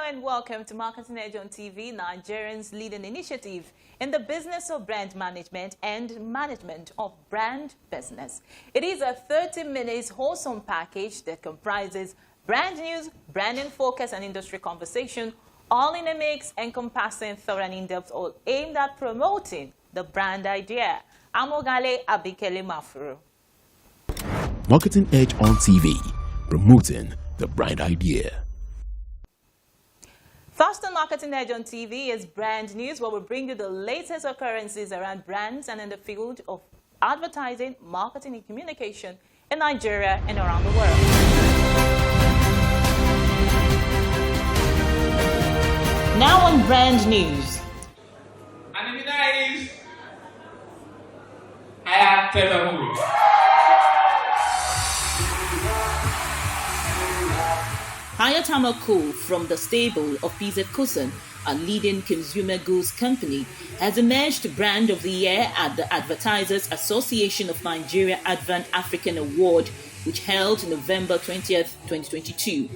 and welcome to Marketing Edge on TV, Nigerians' leading initiative in the business of brand management and management of brand business. It is a 30-minute wholesome package that comprises brand news, branding focus, and industry conversation, all in a mix encompassing thorough and in-depth, all aimed at promoting the brand idea. Amogale Abikele Mafuru. Marketing Edge on TV, promoting the brand idea. First on Marketing Edge on TV is brand news, where we bring you the latest occurrences around brands and in the field of advertising, marketing, and communication in Nigeria and around the world. Now on brand news. And the winner is Ayatebamu. Hayatama Co. from the stable of PZ Kusan, a leading consumer goods company, has emerged brand of the year at the Advertisers Association of Nigeria Advent African Award, which held November 20th, 2022.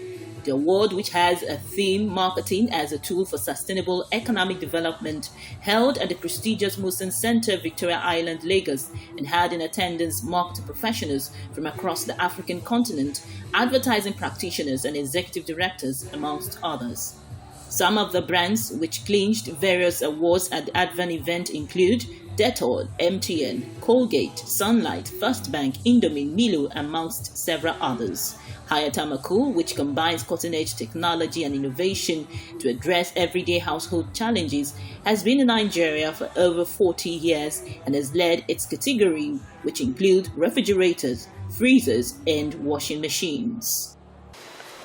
The award, which has a theme, marketing as a tool for sustainable economic development, held at the prestigious Musin Center, Victoria Island, Lagos, and had in attendance marketing professionals from across the African continent, advertising practitioners and executive directors, amongst others. Some of the brands which clinched various awards at the Advent event include Dettol, MTN, Colgate, Sunlight, First Bank, Indomie, Milo, amongst several others. Hayatama Co., which combines cutting-edge technology and innovation to address everyday household challenges, has been in Nigeria for over 40 years and has led its category, which include refrigerators, freezers, and washing machines.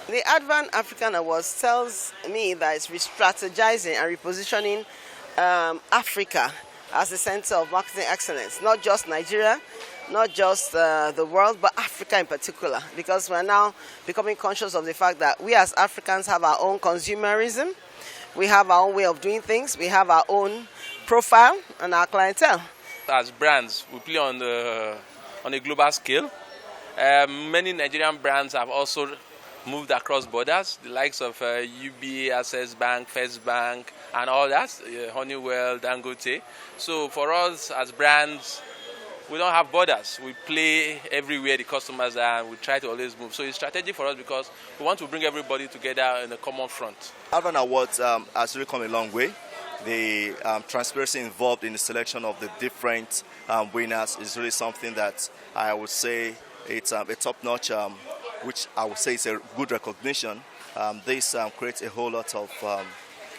The Advent African Awards tells me that it's re-strategizing and repositioning Africa as the center of marketing excellence, not just Nigeria, not just the world, but Africa in particular, because we're now becoming conscious of the fact that we as Africans have our own consumerism, we have our own way of doing things, we have our own profile and our clientele. As brands, we play on a global scale. Many Nigerian brands have also moved across borders, the likes of UBA, Access Bank, First Bank, and all that, Honeywell, Dangote. So for us as brands, we don't have borders. We play everywhere the customers are, and we try to always move. So it's strategic for us because we want to bring everybody together in a common front. Advent Awards has really come a long way. The transparency involved in the selection of the different winners is really something that I would say it's a top-notch, which I would say is a good recognition. This creates a whole lot of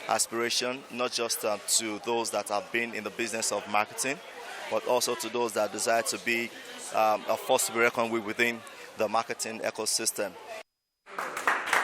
aspiration, not just to those that have been in the business of marketing, but also to those that desire to be a force to be reckoned with within the marketing ecosystem.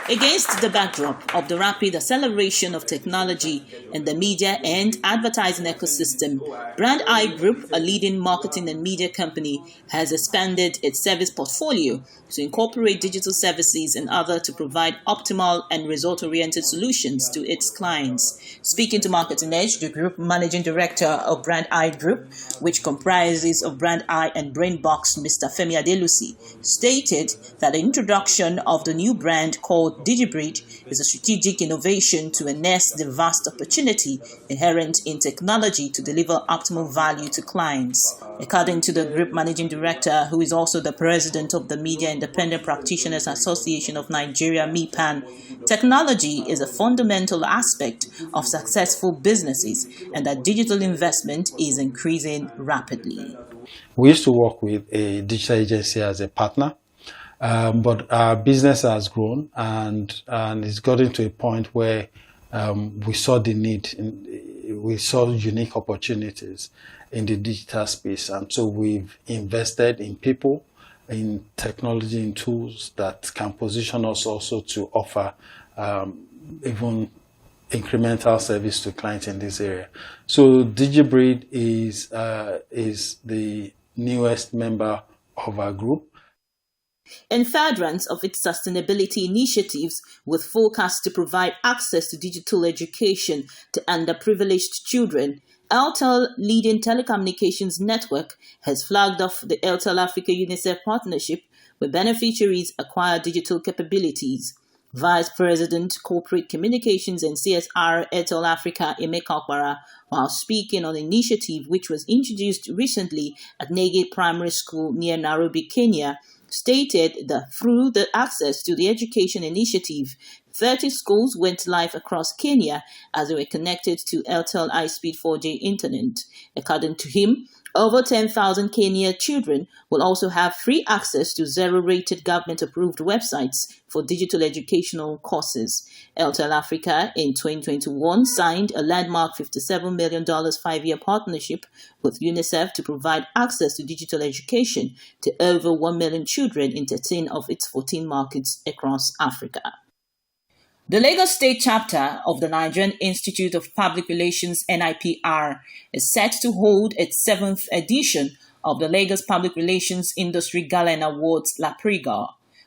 Against the backdrop of the rapid acceleration of technology in the media and advertising ecosystem, Brand I Group, a leading marketing and media company, has expanded its service portfolio to incorporate digital services and other to provide optimal and result-oriented solutions to its clients. Speaking to Marketing Edge, the group managing director of Brand I Group, which comprises of Brand I and Brainbox, Mr. Femi Adelusi, stated that the introduction of the new brand called DigiBreed is a strategic innovation to harness the vast opportunity inherent in technology to deliver optimal value to clients. According to the group managing director, who is also the president of the Media Independent Practitioners Association of Nigeria, MIPAN, technology is a fundamental aspect of successful businesses and that digital investment is increasing rapidly. We used to work with a digital agency as a partner. But our business has grown and it's gotten to a point where we saw the need, we saw unique opportunities in the digital space. And so we've invested in people, in technology, in tools that can position us also to offer even incremental service to clients in this area. So DigiBreed is the newest member of our group. In furtherance of its sustainability initiatives, with forecasts to provide access to digital education to underprivileged children, Airtel, leading telecommunications network, has flagged off the Airtel Africa UNICEF partnership where beneficiaries acquire digital capabilities. Vice President, Corporate Communications and CSR Airtel Africa, Emeka Okpara, while speaking on the initiative which was introduced recently at Nege Primary School near Nairobi, Kenya, stated that through the Access to the Education initiative, 30 schools went live across Kenya as they were connected to Airtel high-speed 4G internet. According to him, over 10,000 Kenya children will also have free access to zero-rated government-approved websites for digital educational courses. Airtel Africa in 2021 signed a landmark $57 million 5-year partnership with UNICEF to provide access to digital education to over 1 million children in 13 of its 14 markets across Africa. The Lagos State chapter of the Nigerian Institute of Public Relations (NIPR) is set to hold its 7th edition of the Lagos Public Relations Industry Gala and Awards La Priga.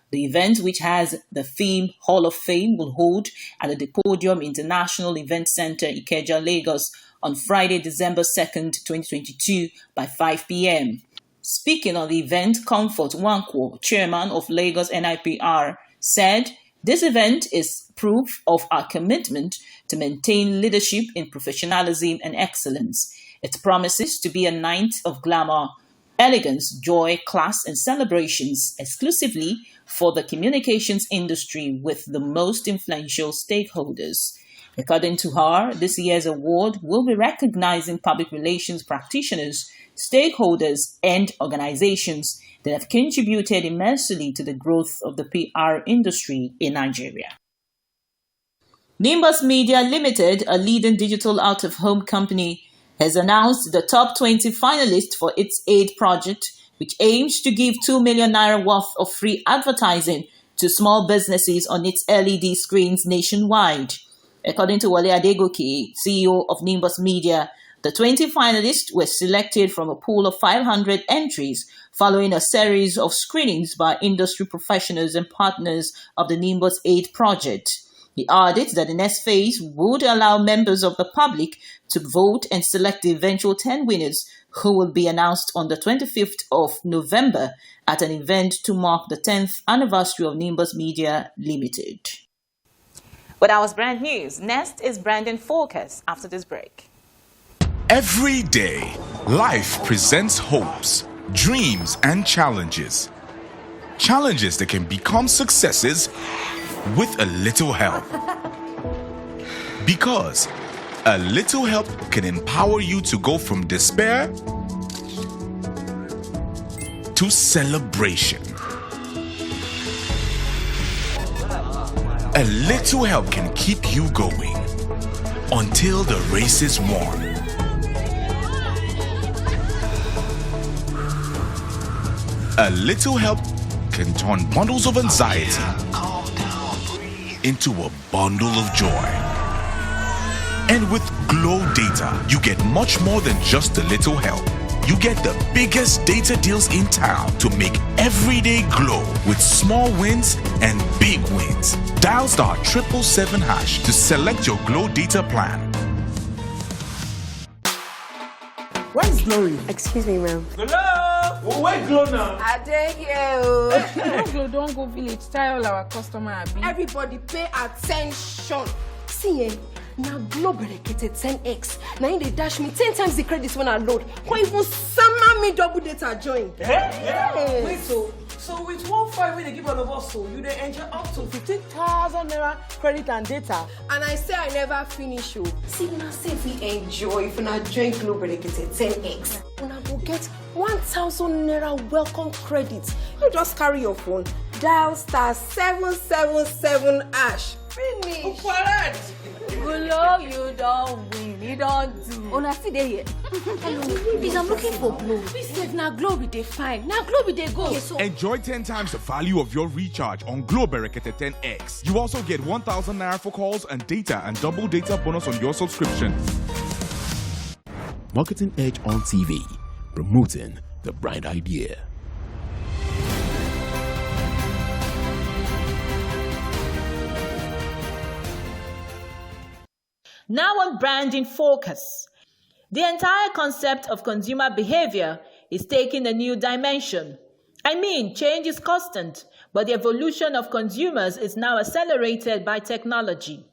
The event, which has the theme Hall of Fame, will hold at the Podium International Event Center, Ikeja, Lagos, on Friday, December 2nd, 2022 by 5 p.m. Speaking on the event, Comfort Nwankwo, chairman of Lagos NIPR, said, "This event is proof of our commitment to maintain leadership in professionalism and excellence. It promises to be a night of glamour, elegance, joy, class, and celebrations exclusively for the communications industry with the most influential stakeholders." According to her, this year's award will be recognizing public relations practitioners, stakeholders, and organizations that have contributed immensely to the growth of the PR industry in Nigeria. Nimbus Media Limited, a leading digital out-of-home company, has announced the top 20 finalists for its AID project, which aims to give 2 million naira worth of free advertising to small businesses on its LED screens nationwide. According to Wale Adegoke, CEO of Nimbus Media, the 20 finalists were selected from a pool of 500 entries following a series of screenings by industry professionals and partners of the Nimbus AID project. He added that the next phase would allow members of the public to vote and select the eventual 10 winners, who will be announced on the 25th of November at an event to mark the 10th anniversary of Nimbus Media Limited. But that was brand news. Next is Brandon Focus after this break. Every day, life presents hopes, dreams, and challenges. Challenges that can become successes with a little help. Because a little help can empower you to go from despair to celebration. A little help can keep you going until the race is won. A little help can turn bundles of anxiety into a bundle of joy. And with Glow Data, you get much more than just a little help. You get the biggest data deals in town to make every day glow with small wins and big wins. Dial *777# to select your Glow Data plan. Where's Glory? Excuse me, ma'am. Glow! Where Glow now? I dare you. Glow, don't go village. Tell our customer. Everybody pay attention. See, now Glow berekete 10x. Now in they dash me 10 times the credits when I load. Or even summer me double data join. Yes. Wait, so with 1 5 when they give all of us, so you they enjoy up to 15,000 naira credit and data. And I say I never finish you. See now say we enjoy if I join Glow berekete 10x. When I go get 1,000 naira welcome credits. You just carry your phone, dial *777#. Finish. Glow, you don't win. You don't do. Oh, I see they here. Hello, please, I'm looking for Glow. Please, save now Glow be they fine. Now Glow be they go. Okay, so Enjoy 10 times the value of your recharge on Glow Berekete 10X. You also get 1,000 naira for calls and data and double data bonus on your subscription. Marketing Edge on TV, promoting the bright idea. Now on Branding Focus. The entire concept of consumer behavior is taking a new dimension. I mean, change is constant, But the evolution of consumers is now accelerated by technology.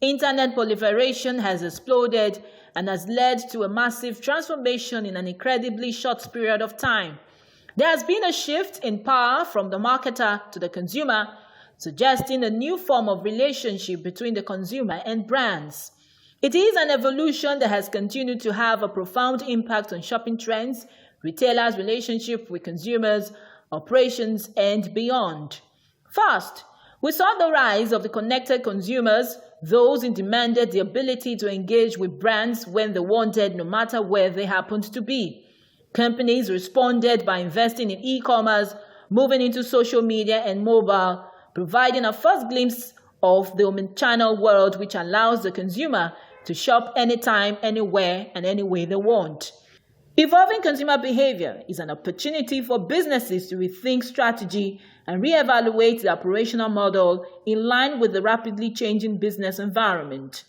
Internet proliferation has exploded and has led to a massive transformation in an incredibly short period of time. There has been a shift in power from the marketer to the consumer, suggesting a new form of relationship between the consumer and brands. It is an evolution that has continued to have a profound impact on shopping trends, retailers' relationship with consumers, operations, and beyond. First, we saw the rise of the connected consumers, those who demanded the ability to engage with brands when they wanted, no matter where they happened to be. Companies responded by investing in e-commerce, moving into social media and mobile, providing a first glimpse of the omnichannel world, which allows the consumer to shop anytime, anywhere, and any way they want. Evolving consumer behavior is an opportunity for businesses to rethink strategy and reevaluate the operational model in line with the rapidly changing business environment.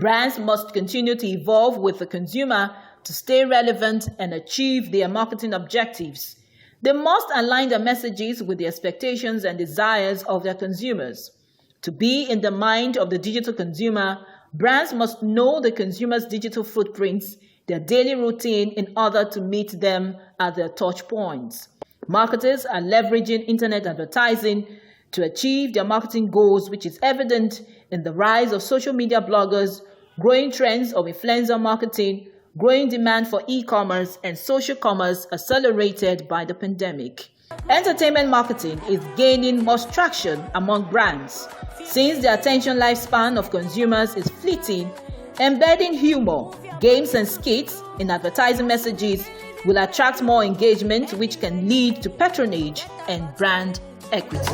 Brands must continue to evolve with the consumer to stay relevant and achieve their marketing objectives. They must align their messages with the expectations and desires of their consumers. To be in the mind of the digital consumer, brands must know the consumer's digital footprints, their daily routine, in order to meet them at their touch points. Marketers are leveraging internet advertising to achieve their marketing goals, which is evident in the rise of social media bloggers, growing trends of influencer marketing, growing demand for e-commerce and social commerce accelerated by the pandemic. Entertainment marketing is gaining more traction among brands. Since the attention lifespan of consumers is fleeting, embedding humor, games and skits in advertising messages will attract more engagement, which can lead to patronage and brand equity.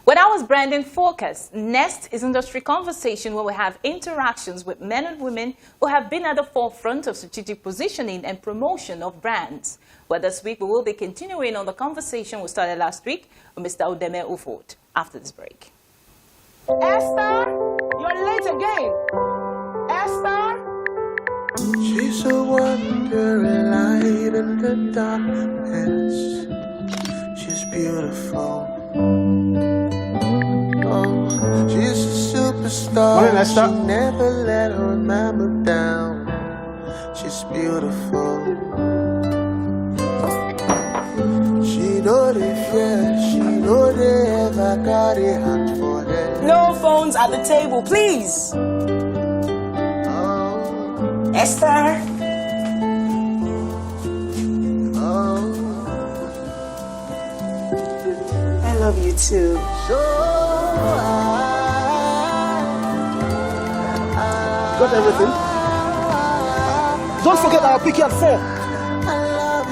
When I was branding Focus, Next is industry conversation where we have interactions with men and women who have been at the forefront of strategic positioning and promotion of brands. Well, this week we will be continuing on the conversation we started last week with Mr. UDEME UFOT after this break. Esther, you're late again. Esther? She's a wandering light in the darkness. She's beautiful. Oh, she's a superstar. Morning, Esther. She never let her mama down. She's beautiful. She know they fear. She know they ever got a heart for her. No phones at the table, please. Oh, Esther? oh. I love you too. So Got everything? Don't forget I'll pick you at 4. I love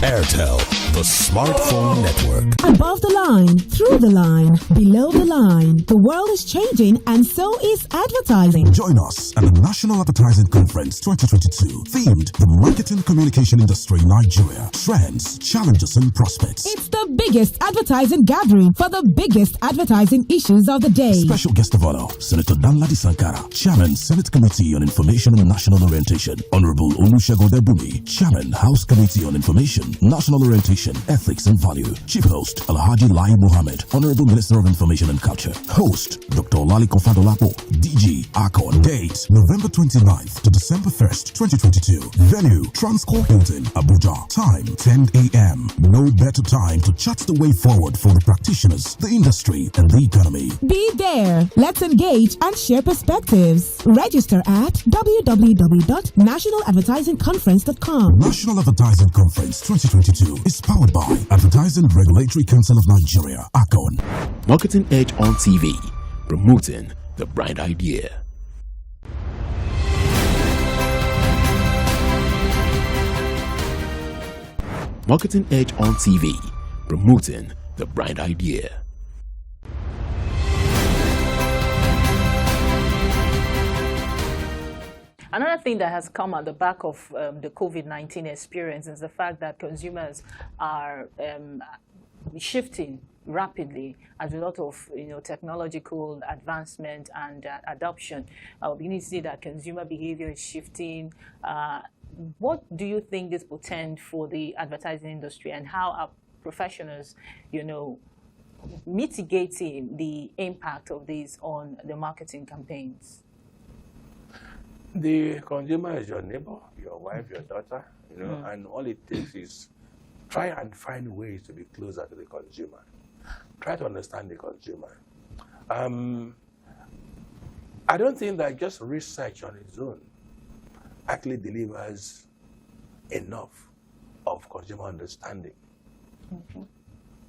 you. Airtel, the smartphone network. Above the line, through the line, below the line. The world is changing and so is advertising. Join us at the National Advertising Conference 2022, themed The Marketing Communication Industry Nigeria, Trends, Challenges and Prospects. It's the biggest advertising gathering for the biggest advertising issues of the day. Special guest of honor, Senator Danladi Sankara, Chairman, Senate Committee on Information and National Orientation, Honorable Olusegun Debumi, Chairman, House Committee on Information, National Orientation, Ethics and Value. Chief Host, Alhaji Lai Mohammed, Honorable Minister of Information and Culture. Host, Dr. Olaliko Fadolapo, DG, ACON. Date, November 29th to December 1st, 2022. Venue, Transcorp Hilton, Abuja. Time, 10 a.m. No better time to chart the way forward for the practitioners, the industry, and the economy. Be there. Let's engage and share perspectives. Register at www.nationaladvertisingconference.com. National Advertising Conference 2022 is powered by Advertising Regulatory Council of Nigeria, ACON. Marketing Edge on TV, promoting the bright idea. Marketing Edge on TV, promoting the bright idea. Another thing that has come at the back of the COVID-19 experience is the fact that consumers are shifting rapidly as a result of technological advancement and adoption. We need to see that consumer behavior is shifting. what do you think this portends for the advertising industry, and how are professionals, mitigating the impact of this on the marketing campaigns? The consumer is your neighbor, your wife, your daughter, and all it takes is try and find ways to be closer to the consumer. Try to understand the consumer. I don't think that just research on its own actually delivers enough of consumer understanding. Mm-hmm.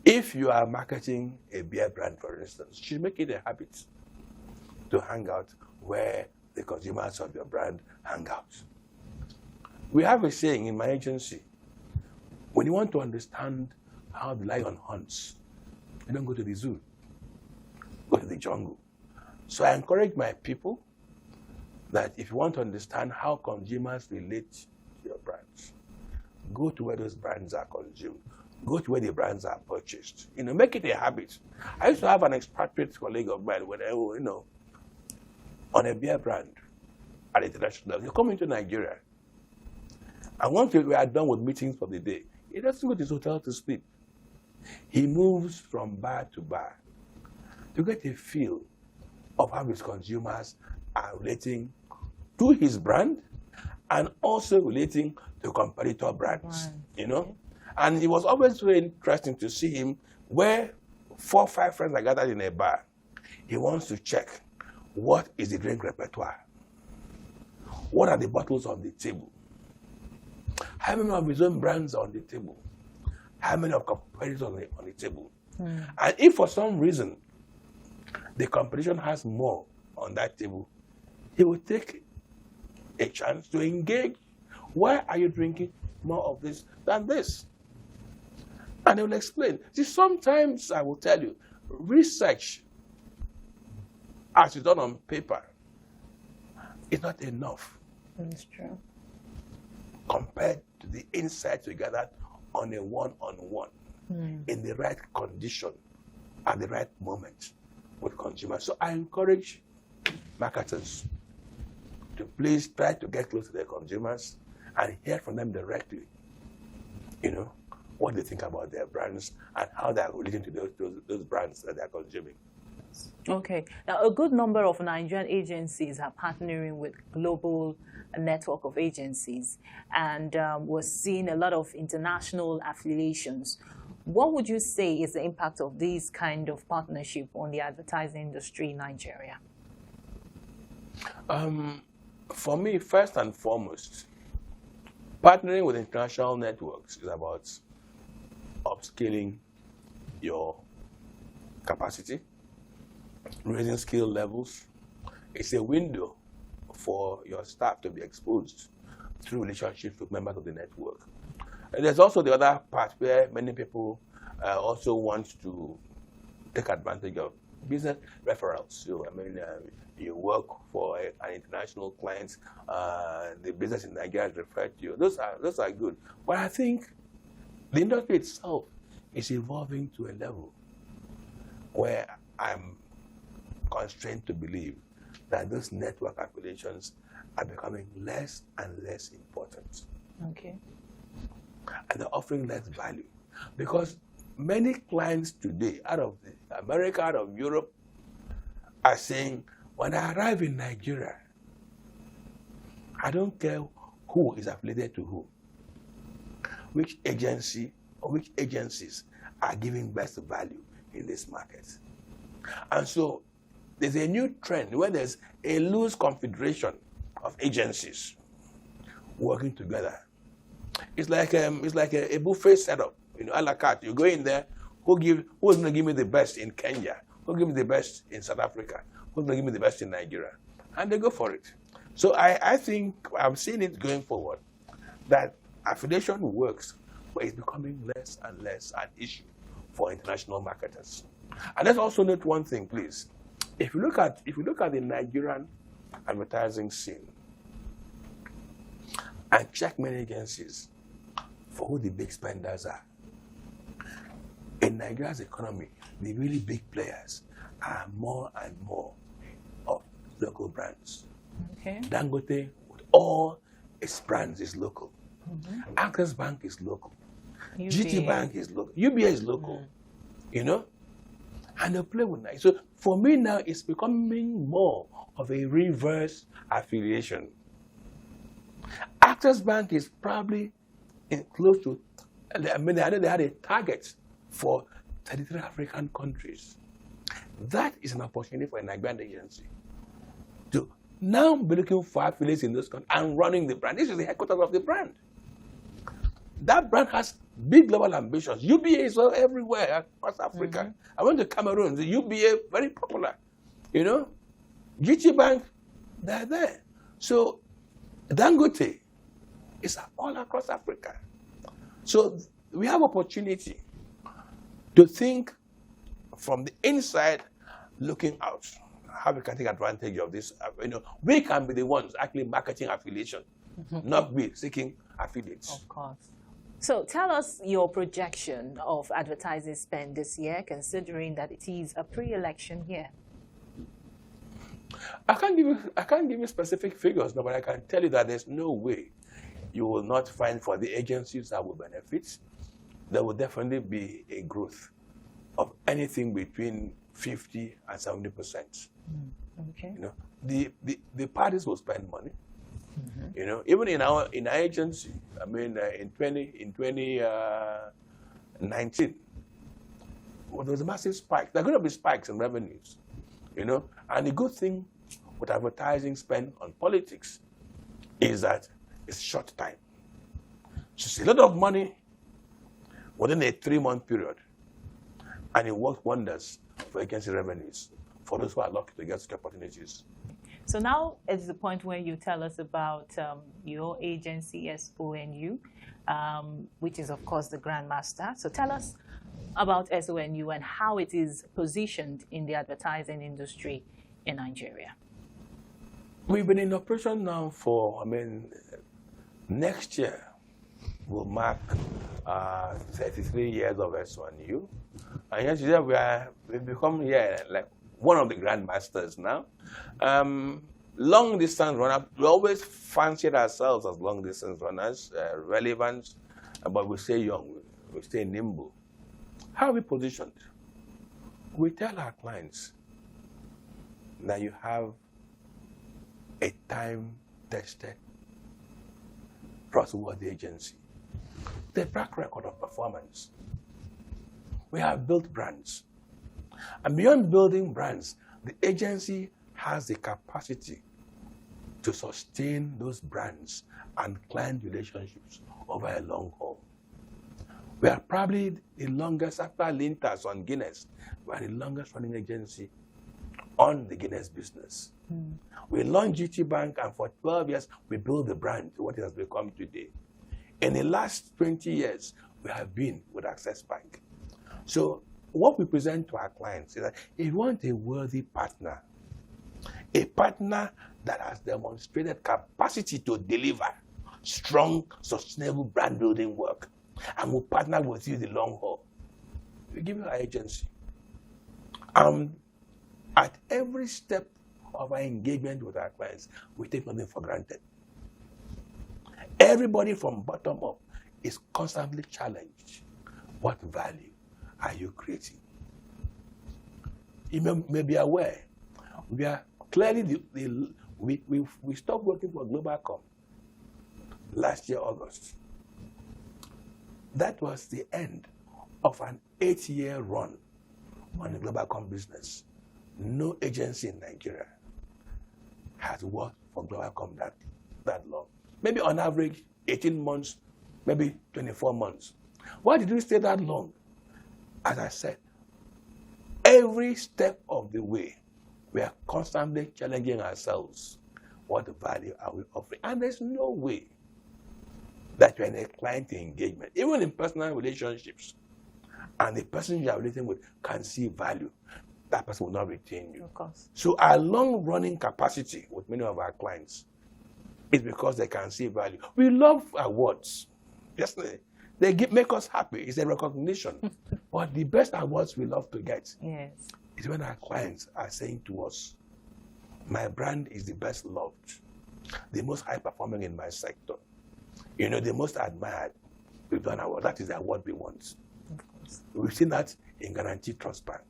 If you are marketing a beer brand, for instance, you should make it a habit to hang out where the consumers of your brand hang out. We have a saying in my agency, when you want to understand how the lion hunts, you don't go to the zoo, go to the jungle. So I encourage my people that if you want to understand how consumers relate to your brands, go to where those brands are consumed. Go to where the brands are purchased. Make it a habit. I used to have an expatriate colleague of mine when I was, on a beer brand at international level. He come into Nigeria. And once we are done with meetings for the day, he doesn't go to his hotel to sleep. He moves from bar to bar to get a feel of how his consumers are relating to his brand and also relating to competitor brands, And it was always very interesting to see him where 4 or 5 friends are gathered in a bar. He wants to check what is the drink repertoire. What are the bottles on the table? How many of his own brands are on the table? How many of competitors on the table? And if for some reason the competition has more on that table, he will take a chance to engage. Why are you drinking more of this than this? And he will explain. See, sometimes I will tell you, research as it's done on paper is not enough. That's true. Compared to the insights we gathered on a one-on-one, in the right condition, at the right moment with consumers. So I encourage marketers to please try to get close to their consumers and hear from them directly, what they think about their brands and how they are relating to those brands that they are consuming. Okay. Now, a good number of Nigerian agencies are partnering with global network of agencies, and we're seeing a lot of international affiliations. What would you say is the impact of these kind of partnership on the advertising industry in Nigeria? For me, first and foremost, partnering with international networks is about upscaling your capacity, raising skill levels. It's a window for your staff to be exposed through relationships with members of the network. And there's also the other part where many people also want to take advantage of business referrals. So, you work for an international client, the business in Nigeria is referred to you. Those are good. But I think the industry itself is evolving to a level where I'm constrained to believe that those network affiliations are becoming less and less important. Okay. And they're offering less value. Because many clients today, out of America, out of Europe, are saying, when I arrive in Nigeria, I don't care who is affiliated to who, which agency or which agencies are giving best value in this market. And so there's a new trend where there's a loose confederation of agencies working together. It's like a buffet setup, a la carte. You go in there, who's going to give me the best in Kenya? Who'll give me the best in South Africa? Who's going to give me the best in Nigeria? And they go for it. So I think I'm seeing it going forward, that affiliation works, but it's becoming less and less an issue for international marketers. And let's also note one thing, please. If you look at the Nigerian advertising scene and check many agencies for who the big spenders are, in Nigeria's economy, the really big players are more and more of local brands. Okay. Dangote, with all its brands is local. Access Bank is local. GT Bank is local. UBA is local. You know? And they play with nice. So for me now, it's becoming more of a reverse affiliation. Access Bank is probably close to, I mean, they had a target for 33 African countries. That is an opportunity for a Nigerian agency to now be looking for affiliates in those countries and running the brand. This is the headquarters of the brand. That brand has big global ambitions. UBA is everywhere across Africa. I went to Cameroon. The UBA, very popular. You know? GT Bank, they're there. So Dangote is all across Africa. So we have opportunity to think from the inside looking out, how we can take advantage of this. You know, we can be the ones actually marketing affiliation, not be seeking affiliates. Of course. So tell us your projection of advertising spend this year, considering that it is a pre-election year. I can't give you specific figures, no, but I can tell you that there's no way you will not find for the agencies that will benefit. There will definitely be a growth of anything between 50 and 70%. Okay. You know, the parties will spend money. You know, even in our agency, I mean, in 2019, well, there was a massive spike. There are going to be spikes in revenues, you know. And the good thing with advertising spend on politics is that it's short time. So it's a lot of money within a 3-month period, and it works wonders for agency revenues for those who are lucky to get such opportunities. So now it's the point where you tell us about your agency, SONU, which is, of course, the Grandmaster. So tell us about SONU and how it is positioned in the advertising industry in Nigeria. We've been in operation now for, I mean, next year will mark 33 years of SONU. And yesterday we've become like one of the Grandmasters now. Long distance runner, we always fancied ourselves as long distance runners, relevant, but we stay young, we stay nimble. How are we positioned? We tell our clients that you have a time-tested, trustworthy agency, the track record of performance. We have built brands. And beyond building brands, the agency has the capacity to sustain those brands and client relationships over a long haul. We are probably the longest, after Lintas on Guinness, we are the longest running agency on the Guinness business. We launched GT Bank, and for 12 years, we built the brand to what it has become today. In the last 20 years, we have been with Access Bank. So what we present to our clients is that if you want a worthy partner, a partner that has demonstrated capacity to deliver strong, sustainable brand building work, and will partner with you the long haul, we give you our agency. At every step of our engagement with our clients, we take nothing for granted. Everybody from bottom up is constantly challenged. What value are you creating? You may be aware, we are clearly, we stopped working for Globalcom last year, August. That was the end of an 8-year run on the Globalcom business. No agency in Nigeria has worked for Globalcom that long. Maybe on average, 18 months, maybe 24 months. Why did we stay that long? As I said, every step of the way, we are constantly challenging ourselves. What value are we offering? And there's no way that you're in a client engagement, even in personal relationships, and the person you are relating with can see value, that person will not retain you. Of course. So our long-running capacity with many of our clients is because they can see value. We love awards. Yes, they make us happy. It's a recognition. But the best awards we love to get is when our clients are saying to us, my brand is the best loved. the most high performing in my sector, the most admired, we've done award. That is the award we want. We've seen that in Guaranty Trust Bank.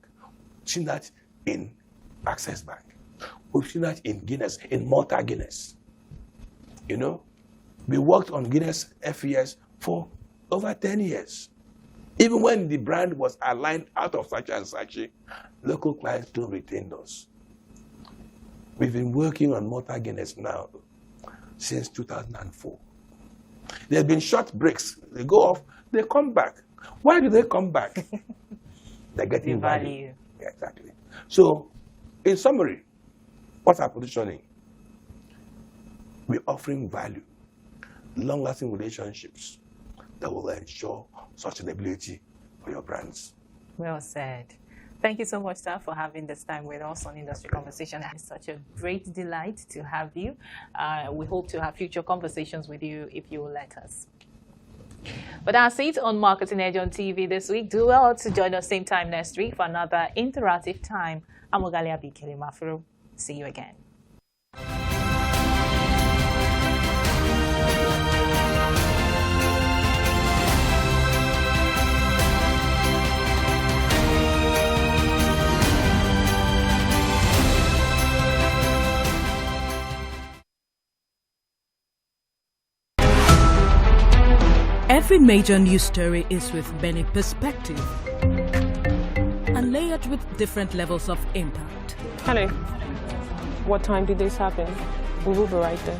We've seen that in Access Bank. We've seen that in Guinness, in Malta Guinness. We worked on Guinness FES for over 10 years. Even when the brand was aligned out of Saatchi and Saatchi, local clients still retained us. We've been working on Malta Guinness now since 2004. There have been short breaks. They go off, they come back. Why do they come back? They're getting value. Yeah, exactly. So, in summary, what's our positioning? We're offering value, long-lasting relationships that will ensure sustainability for your brands. Well said. Thank you so much, sir, for having this time with us on Industry Conversation. It's such a great delight to have you. We hope to have future conversations with you if you will let us. But that's it on Marketing Edge on TV this week. Do well to join us same time next week for another interactive time. I'm Ogali Abikele Mafuru. See you again. Every major news story is with many perspectives and layered with different levels of impact. Hello. What time did this happen? We will be right there.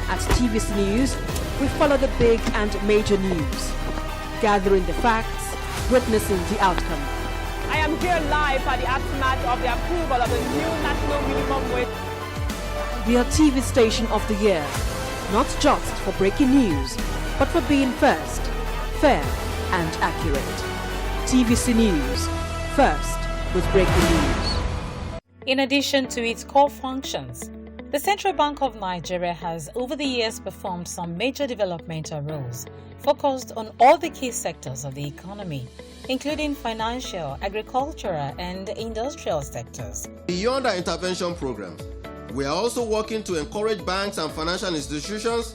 At TVC News, we follow the big and major news, gathering the facts, witnessing the outcome. I am here live at the aftermath of the approval of the new national minimum wage. We are TV Station of the Year, not just for breaking news, but for being first, fair and accurate. TVC News, first with breaking news. In addition to its core functions, the Central Bank of Nigeria has over the years performed some major developmental roles focused on all the key sectors of the economy, including financial, agricultural and industrial sectors. Beyond our intervention programs, we are also working to encourage banks and financial institutions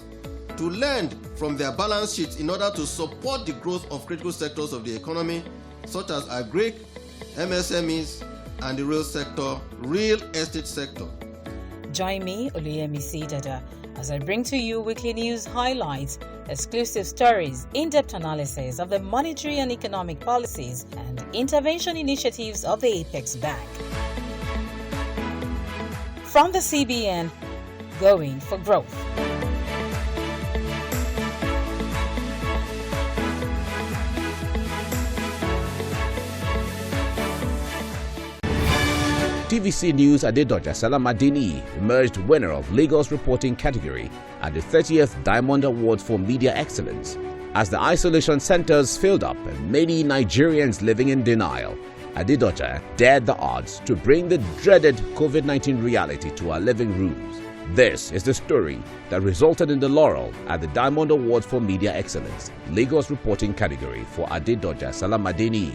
to lend from their balance sheets in order to support the growth of critical sectors of the economy, such as agri, MSMEs, and the real estate sector. Join me, Oluyemisi Dada, as I bring to you weekly news highlights, exclusive stories, in-depth analysis of the monetary and economic policies and intervention initiatives of the Apex Bank. From the CBN, going for growth. TVC News Adedoja Salamadini emerged winner of Lagos reporting category at the 30th Diamond Awards for Media Excellence. As the isolation centers filled up and many Nigerians living in denial, Adedoja dared the odds to bring the dreaded COVID-19 reality to our living rooms. This is the story that resulted in the laurel at the Diamond Awards for Media Excellence, Lagos reporting category for Adedoja Salamadini.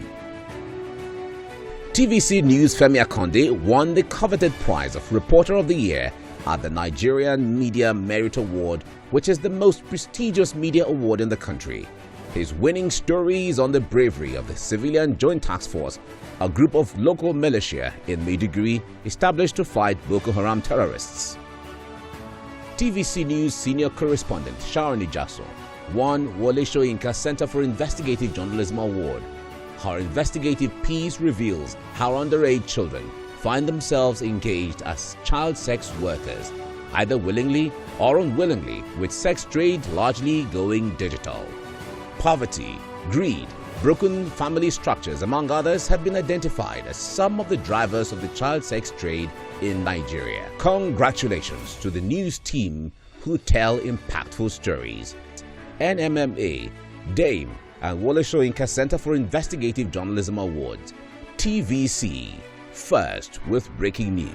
TVC News Femi Akonde won the coveted prize of Reporter of the Year at the Nigerian Media Merit Award, which is the most prestigious media award in the country. His winning story is on the bravery of the Civilian Joint Task Force, a group of local militia in Maiduguri established to fight Boko Haram terrorists. TVC News senior correspondent Sharon Ijaso won Wole Soyinka Center for Investigative Journalism Award. Her investigative piece reveals how underage children find themselves engaged as child sex workers, either willingly or unwillingly, with sex trade largely going digital. Poverty, greed, broken family structures, among others, have been identified as some of the drivers of the child sex trade in Nigeria. Congratulations to the news team who tell impactful stories. NMMA, UDEME, and Wole Soyinka Center for Investigative Journalism Awards. TVC, first with breaking news.